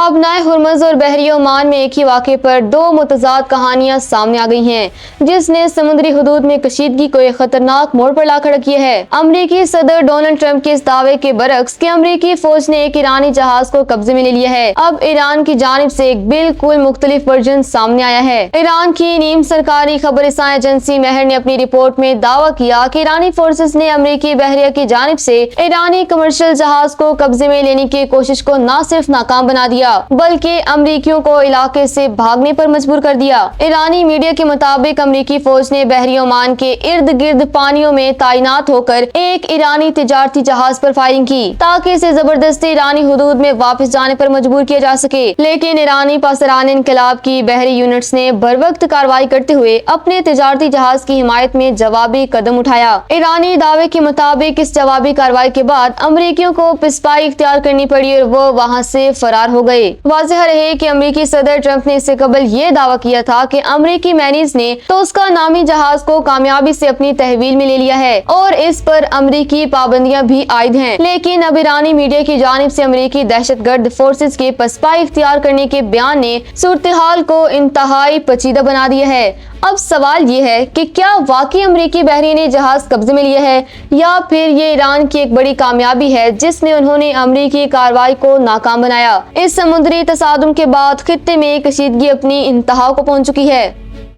اب نئے ہرمز اور بحری عمان میں ایک ہی واقعے پر دو متضاد کہانیاں سامنے آ گئی ہیں، جس نے سمندری حدود میں کشیدگی کو ایک خطرناک موڑ پر لا کھڑا کیا ہے۔ امریکی صدر ڈونلڈ ٹرمپ کے اس دعوے کے برعکس کہ امریکی فوج نے ایک ایرانی جہاز کو قبضے میں لے لیا ہے، اب ایران کی جانب سے ایک بالکل مختلف ورژن سامنے آیا ہے۔ ایران کی نیم سرکاری خبر رساں ایجنسی مہر نے اپنی رپورٹ میں دعویٰ کیا کہ ایرانی فورسز نے امریکی بحریہ کی جانب سے ایرانی کمرشل جہاز کو قبضے میں لینے کی کوشش کو نہ صرف ناکام بنا دیا بلکہ امریکیوں کو علاقے سے بھاگنے پر مجبور کر دیا۔ ایرانی میڈیا کے مطابق امریکی فوج نے بحری عمان کے ارد گرد پانیوں میں تعینات ہو کر ایک ایرانی تجارتی جہاز پر فائرنگ کی تاکہ اسے زبردستی ایرانی حدود میں واپس جانے پر مجبور کیا جا سکے، لیکن ایرانی پاسداران انقلاب کی بحری یونٹس نے بروقت کارروائی کرتے ہوئے اپنے تجارتی جہاز کی حمایت میں جوابی قدم اٹھایا۔ ایرانی دعوے کے مطابق اس جوابی کارروائی کے بعد امریکیوں کو پسپائی اختیار کرنی پڑی اور وہ وہاں سے فرار ہو گئے۔ واضح رہے کہ امریکی صدر ٹرمپ نے اس سے قبل یہ دعویٰ کیا تھا کہ امریکی مینیز نے توسکا نامی جہاز کو کامیابی سے اپنی تحویل میں لے لیا ہے اور اس پر امریکی پابندیاں بھی عائد ہیں، لیکن اب ایرانی میڈیا کی جانب سے امریکی دہشت گرد فورسز کے پسپائی اختیار کرنے کے بیان نے صورتحال کو انتہائی پیچیدہ بنا دیا ہے۔ اب سوال یہ ہے کہ کیا واقعی امریکی بحریہ نے جہاز قبضے میں لیا ہے یا پھر یہ ایران کی ایک بڑی کامیابی ہے جس میں انہوں نے امریکی کارروائی کو ناکام بنایا۔ اس سمندری تصادم کے بعد خطے میں کشیدگی اپنی انتہا کو پہنچ چکی ہے۔